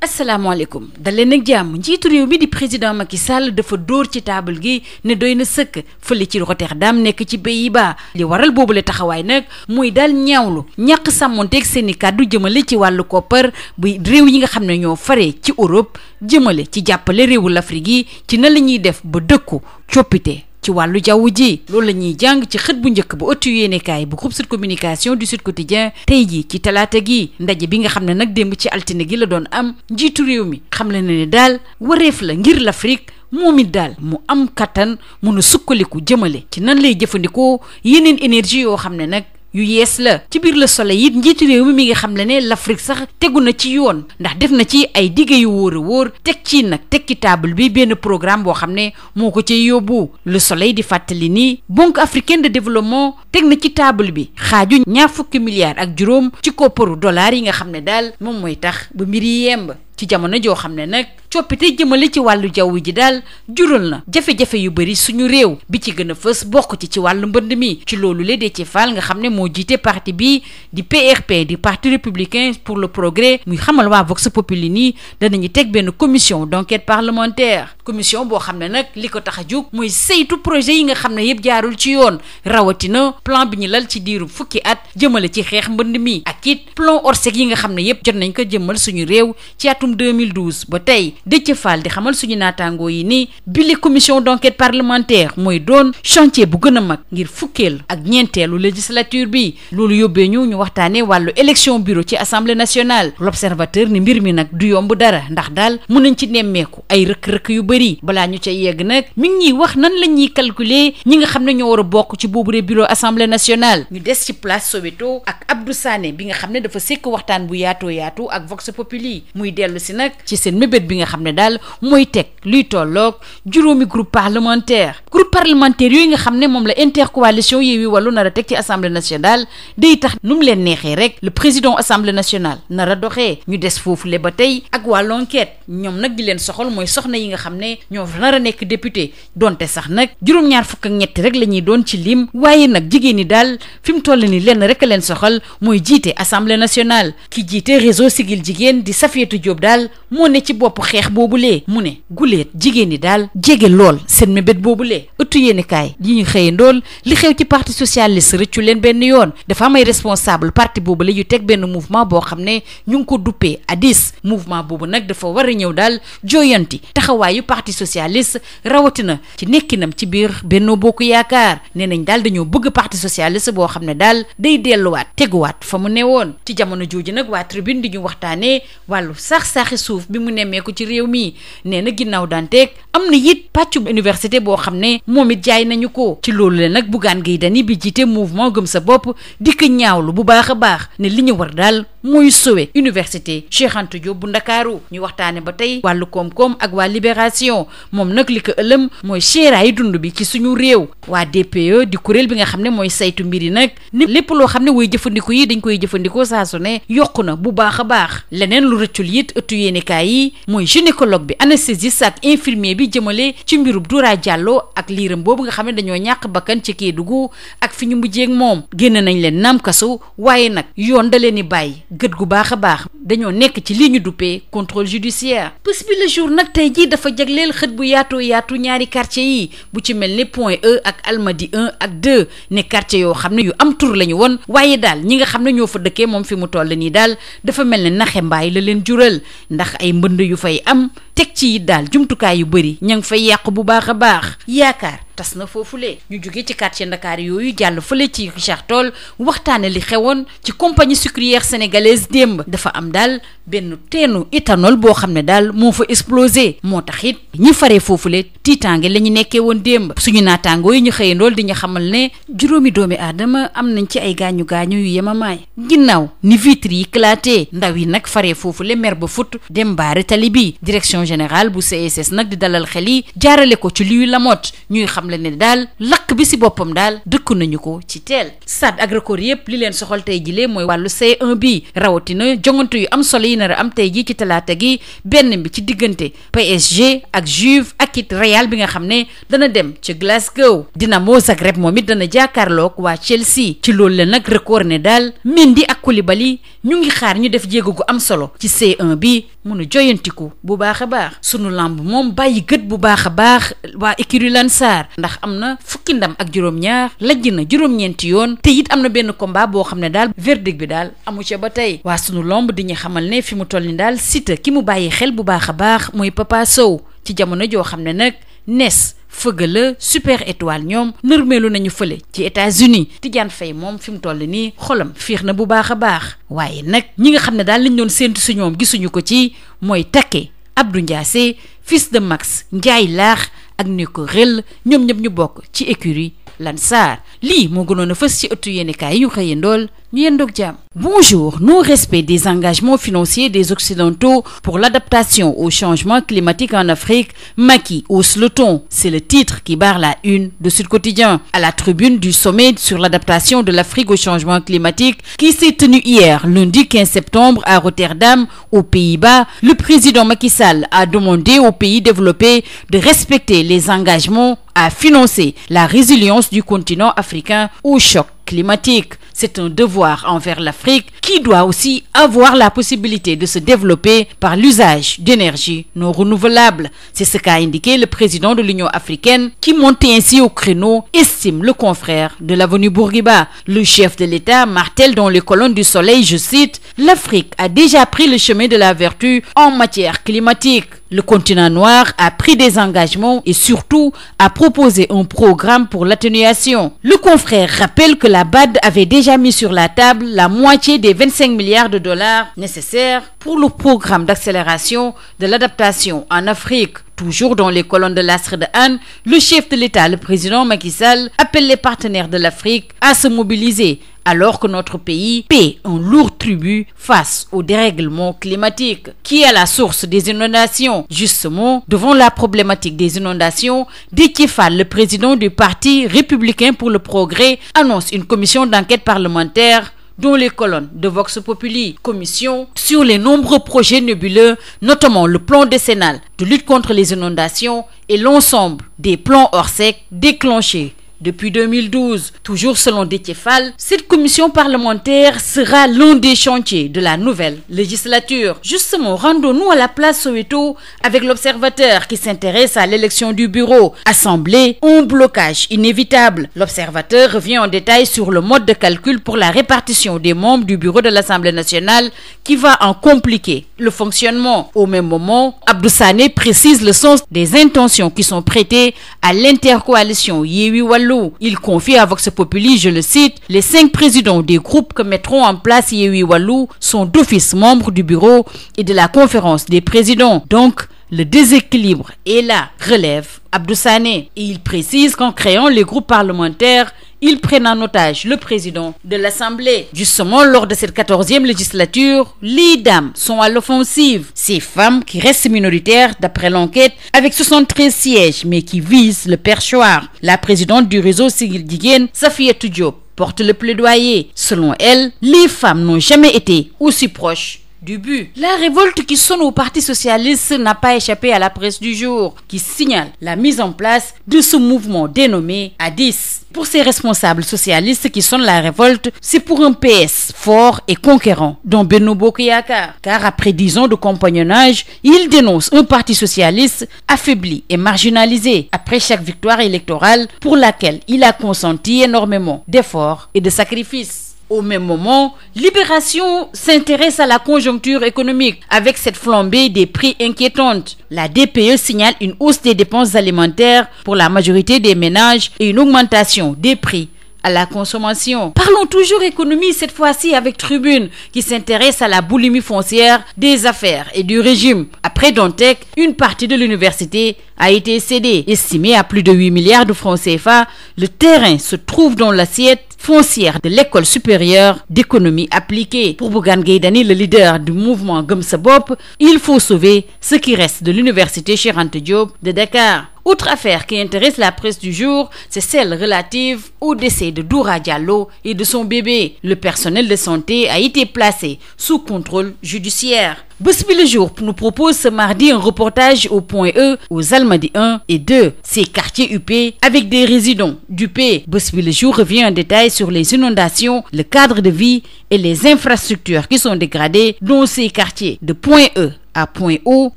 asalaamaaleykum daleen nag jàmm njiitu réew mi di président Macky Sall dafa dóor ci taabal gi ne doy na sëkk fële ci Rotterdam nekk ci Pays-Bas li waral boobule taxawaay nag muy daal ñaawlu ñàkk sàmmonteeg seen i kàddu jëmale ci wàllu koppar bu réew yi nga xam ne ñoo fare ci Europe jëmale ci jàppale réewu l'Afrique yi ci na la ñuy def ba dëkku coppite ci wàllu jaww ji loolu la ñuy jàng ci xët bu njëkk bu ëttu yéenekaay bu groupe Sud Communication du Sud Quotidien tey jii ci talaata gi ndaje bi nga xam ne nag démb ci altine gi la doon am njiitu réew mi xam le ne daal wareef la ngir l'Afrique moom it daal mu am kattan mun a sukkaliku jëmale ci nan lay jëfandikoo yeneen énergie yoo xam ne nag yu yees la ci biir Le Soleil it njiitu réew mi ngi xam le ne l'Afrique sax tegu na ci yoon ndax def na ci ay dige yu wóor a wóor teg ci nag teg ci table bi benn programme boo xam ne moo ko cay yóbbu Le Soleil di fàttali ni Banque africaine de développement teg na ci table bi xaaju 20 milliards ak juróom ci kopparu dollars yi nga xam ne daal moom mooy tax ba mbir yi yemb ci jamono joo xam ne nag coppite jëmale ci wàllu jaww ji daal jural na jafe-jafe yu bëri suñu réew bi ci gën a fës bokk ci wàllu mbënd mi ci loolu la Déthié Fall nga xam ne moo jiite parti bi di PRP di parti républicain pour le progrès muy xamal waa Vox Populi nii danañu teg benn commission d'enquête parlementaire commission boo xam ne nag li ko tax a jóg mooy saytu projet yi nga xam ne yëpp jaarul ci yoon rawatina plan bi ñu lal ci diiru fukki at jëmale ci xeex mbënd mi ak it plan Orsec yi nga xam ne yëpp jot nañ ko jëmmal suñu réew ci atum 2012 ba tey Déthié Fall di xamal suñu naataangoo yi ni bile commission d'enquête parlementaire mooy doon chantier bu gën a mag ngir fukkeel ak ñeenteelu législature bi loolu yóbbee ñu waxtaanee wàllu élection bureau ci assemblée nationale l'observateur ni mbir mi nag du yomb dara ndax daal mun nañ ci nemmeeku ay rëkk-rëkk yu bëri balaa ñu ca yegg nag mi ngi ñuy wax nan la ñuy calculer ñi nga xam ne ñoo war a bokk ci boobule bureau assemblée nationale ñu des ci place Soweto ak Abdou Sané bi nga xam ne dafa sekk waxtaan bu yaatoo yaatu ak Vox Populi muy dellu si nag ci seen mébét bi nga xam ne daal mooy teg luy tolloog juróomi groupe parlementaire yooyu nga xam ne moom la intercoalition Yewwi Wallu nar a teg ci assemblée nationale day tax nu mu leen neexee rek le président assemblée nationale nar a doxee ñu des foofu le ba tey ak waa l'enquête ñoom nag di leen soxal mooy soxna yi nga xam ne ñoo nar a nekk député donte sax nag juróom-ñaar fukk ak ñetti rek la ñuy doon ci lim waaye nag jigéen ñi daal fi mu toll ni lenn rek a leen soxal mooy jiite assemblée nationale ki jiite réseau Siggil Jigéen di Safiatou Diop daal moo ne ci bopp xeex boobulee mu ne guleet jigéen ñi daal jege lool seen mébét boobulee ëttu yéenekaay yi ñu xëye ndool li xew ci parti socialiste rëccu leen benn yoon dafa am ay responsable parti boobule yu teg benn mouvement boo xam ne ñu ngi ko duppee ADIS mouvement boobu nag dafa war a ñëw daal jooyanti taxawaayu parti socialiste rawatina ci nekkinam ci biir Benno Bokk Yaakaar nee nañ daal dañoo bëgg parti socialiste boo xam ne daal day delluwaat teguwaat fa mu newoon ci jamono jooju nag waa tribune di ñu waxtaanee wàllu sax-saaxi suuf bi mu nemmeeku ci réew mi nee na ginnaaw daanteeg am na it pàccu université boo xam ne moom it jaay nañu ko ci loolu le nag Bougane Gueye Dany bi jiite mouvement gëm sa bopp di ko ñaawlu bu baax a baax ne li ñu war daal mooy sowe université Cheikh Anta Diop bu Ndakaaru ñu waxtaane ba tey wàllu koom-koom ak waa Libération moom nag li ko ëlëm mooy seeraayu dund bi ci suñu réew waa DPE di kuréel bi nga xam ne mooy saytu mbir yi nag ni lépp loo xam ne way jëfandikoo yi dañ koy jëfandikoo saa su ne yokku na bu baax a baax leneen lu rëccul it ëttu yéenekaay yi mooy gynécologue bi anesthésiste ak infirmier bi jëmale ci mbirub Doura Diallo ak liiram boobu nga xam ne dañoo ñàkk bakkan ci Kédougou ak fi ñu mujjeeg moom génn nañ leen naam kaso waaye nag yoon da leen di bàyyi gët gu baax a baax dañoo nekk ci li ñu duppee contrôle judiciaire bés bi le jour nag tey jii dafa jagleel xët bu yaatoo yaatu ñaari quartier yi bu ci mel ni Point E ak Almadies 1 ak 2 ne quartier yoo xam ne yu am tur lañu woon waaye daal ñi nga xam ne ñoo fa dëkkee moom fi mu toll nii daal dafa mel ne naxe mbaay la leen jural ndax ay mbënd yu fay am teg ci it daal jumtukaay yu bëri ña ngi fay yàqu bu baax a baax yaakaar tas na foofulee ñu jógee ci quartier Ndakaar yooyu jàll fële ci Richard Toll waxtaane li xewoon ci compagnie sucrière sénégalaise démb dafa am daal benn teenu éthanol boo xam ne daal moo fa explosé moo tax it ñi faree foofule tiitaange la ñu nekkee woon démb suñu naataangoo yi ñu xëyandool di ñu xamal ne juróomi doomi aadama am nañ ci ay gaañu-gaañu yu yemamaay ginnaaw ni vitre yi éclaté ndaw yi nag faree foofule mer ba fut dem baare tali bi direction générale bu CSS nag di dalal xel yi jaarale ko ci Louis Lamotte ñuy xam xam le ne daal lakk bi si boppam daal dëkku nañu ko ci teel. stade agricole yëpp li leen soxal tey jilee mooy wàllu C1 bi rawatina jongante yu am solo yi nar a am tey ji ci talaata gi benn bi ci diggante PSG ak Juve ak it Real bi nga xam ne dana dem ca Glasgow. Dinamo Zagreb moom it dana jàkkaarloog waa Chelsea ci loolu la nag record ne daal Mendy ak Koulibaly ñu ngi xaar ñu def jéego gu am solo ci C1 bi mun a joyantiku bu baax a baax. Sunu lamb moom bàyyi gët bu baax a baax waa écurie Lansar ndax am na fukki ndam ak juróom-ñaar lajj na juróom-ñeenti yoon te it am na benn combat boo xam ne daal verdict bi daal amu ca ba tey. waa sunu lamb di ñu xamal ne fi mu toll ni daal Siteu ki mu bàyyi xel bu baax a baax mooy Papa Sow ci jamono joo xam ne nag nes fëgg la super étoile ñoom nërmeelu nañu fële ci États-Unis. Tidiane Faye moom fi mu toll nii xolam fiix na bu baax a baax waaye nag ñi nga xam ne daal liñ doon séentu si ñoom gisuñu ko ci mooy Takke Abdou Ndiassé fils de Max Ndiaye laax ak Nico Rell ñoom ñëpp ñu bokk ci écurie Lansar. lii moo gënoon a fës ci ëttu yéenekaay yi ñu xëyandool ñu yendoog jàmm. Bonjour. Non-respect des engagements financiers des Occidentaux pour l'adaptation au changement climatique en Afrique, Macky hausse le ton. C'est le titre qui barre la une de Sud Quotidien. À la tribune du sommet sur l'adaptation de l'Afrique au changement climatique qui s'est tenu hier, lundi 15 septembre à Rotterdam, aux Pays-Bas, le président Macky Sall a demandé aux pays développés de respecter les engagements à financer la résilience du continent africain au choc climatique. C'est un devoir envers l'Afrique qui doit aussi avoir la possibilité de se développer par l'usage d'énergies non renouvelables. C'est ce qu'a indiqué le président de l'Union africaine qui, monté ainsi au créneau, estime le confrère de l'Avenue Bourguiba. Le chef de l'État martèle dans les colonnes du Soleil, je cite, « L'Afrique a déjà pris le chemin de la vertu en matière climatique. Le continent noir a pris des engagements et surtout a proposé un programme pour l'atténuation. » Le confrère rappelle que la BAD avait déjà mis sur la table la moitié des 25 milliards de dollars nécessaires pour le programme d'accélération de l'adaptation en Afrique. Toujours dans les colonnes de l'Astre de Hann, le chef de l'État, le président Macky Sall, appelle les partenaires de l'Afrique à se mobiliser alors que notre pays paie un lourd tribut face au dérèglement climatique qui est à la source des inondations. Justement, devant la problématique des inondations, Déthié Fall, le président du Parti républicain pour le progrès, annonce une commission d'enquête parlementaire dont les colonnes de Vox Populi, commission sur les nombreux projets nébuleux, notamment le plan décennal de lutte contre les inondations et l'ensemble des plans Orsec déclenchés depuis 2012. Toujours selon Déthié Fall, cette commission parlementaire sera l'un des chantiers de la nouvelle législature. Justement, rendons-nous à la place Soweto avec l'Observateur qui s'intéresse à l'élection du bureau. Assemblée, un blocage inévitable. L'Observateur revient en détail sur le mode de calcul pour la répartition des membres du bureau de l'Assemblée nationale qui va en compliquer le fonctionnement. Au même moment, Abdou Sané précise le sens des intentions qui sont prêtées à l'intercoalition Yewwi Wallu. Il confie à Vox Populi, je le cite, « Les 5 présidents des groupes que mettront en place Yewwi Wallu sont d'office membres du bureau et de la conférence des présidents. Donc, le déséquilibre est là, relève Abdou Sané. » Et il précise qu'en créant les groupes parlementaires, ils prennent en otage le président de l'Assemblée. Justement, lors de cette 14e législature, les dames sont à l'offensive. Ces femmes qui restent minoritaires d'après l'enquête avec 73 sièges mais qui visent le perchoir. La présidente du réseau Siggil Jigéen, Safiatou Diop, porte le plaidoyer. Selon elle, les femmes n'ont jamais été aussi proches du but. La révolte qui sonne au Parti socialiste n'a pas échappé à la presse du jour, qui signale la mise en place de ce mouvement dénommé A10. Pour ces responsables socialistes qui sonnent la révolte, c'est pour un PS fort et conquérant, dont Benno Bokk Yakaar. Car après 10 ans de compagnonnage, ils dénoncent un parti socialiste affaibli et marginalisé après chaque victoire électorale pour laquelle il a consenti énormément d'efforts et de sacrifices. Au même moment, Libération s'intéresse à la conjoncture économique avec cette flambée des prix inquiétante. La DPE signale une hausse des dépenses alimentaires pour la majorité des ménages et une augmentation des prix à la consommation. Parlons toujours économie, cette fois-ci avec Tribune, qui s'intéresse à la boulimie foncière des affaires et du régime. Après Dantec, une partie de l'université a été cédée. Estimée à plus de 8 milliards de francs CFA, le terrain se trouve dans l'assiette foncière de l'école supérieure d'économie appliquée. Pour Bougane Gueye Dany, le leader du mouvement Gëm Sa Bopp, il faut sauver ce qui reste de l'université Cheikh Anta Diop de Dakar. Autre affaire qui intéresse la presse du jour, c'est celle relative au décès de Doura Diallo et de son bébé. Le personnel de santé a été placé sous contrôle judiciaire. Bës Bi Le Jour nous propose ce mardi un reportage au Point E, aux Almadies 1 et 2, ces quartiers huppés avec des résidents duppés. Bës Bi Le Jour revient en détail sur les inondations, le cadre de vie et les infrastructures qui sont dégradées dans ces quartiers. De Point E à Point O,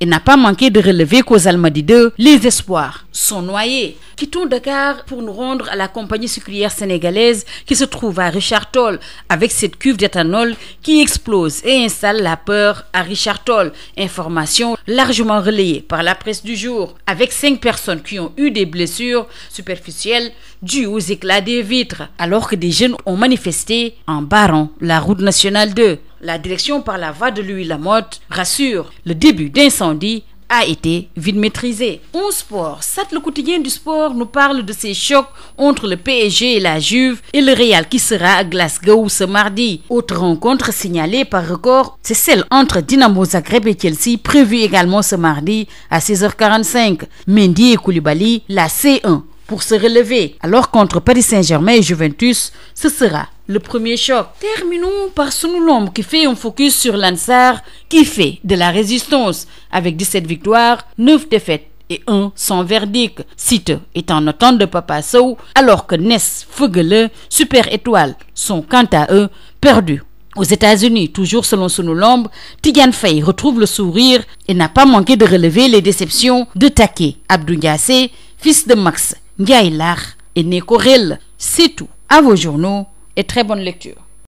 et n'a pas manqué de relever qu'aux Almadies 2, les espoirs sont noyés. Quittons Dakar pour nous rendre à la compagnie sucrière sénégalaise qui se trouve à Richard Toll avec cette cuve d'éthanol qui explose et installe la peur à Richard Toll. Information largement relayée par la presse du jour, avec 5 personnes qui ont eu des blessures superficielles dues aux éclats des vitres, alors que des jeunes ont manifesté en barrant la route nationale 2. La direction par la voix de Louis Lamotte rassure, le début d'incendie a été vite maîtrisé. En sport, le quotidien du sport nous parle de ces chocs entre le PSG et la Juve et le Real qui sera à Glasgow ce mardi. Autre rencontre signalée par Record, c'est celle entre Dynamo Zagreb et Chelsea, prévue également ce mardi à 16h45. Mendy et Koulibaly, la C1 pour se relever, alors contre Paris Saint-Germain et Juventus, ce sera le premier choc. Terminons par Sunu Lamb qui fait un focus sur l'Ansar qui fait de la résistance avec 17 victoires, 9 défaites et 1 sans verdict. Siteu est en attente de Papa Sow alors que Ness, Feugeleu, Super Étoile sont quant à eux perdus. Aux États-Unis, toujours selon Sunu Lamb, Tidiane Faye retrouve le sourire et n'a pas manqué de relever les déceptions de Také Abdou Ndiassé, fils de Max Ndiaye Lar et Neko Rell. C'est tout. À vos journaux et très bonne lecture.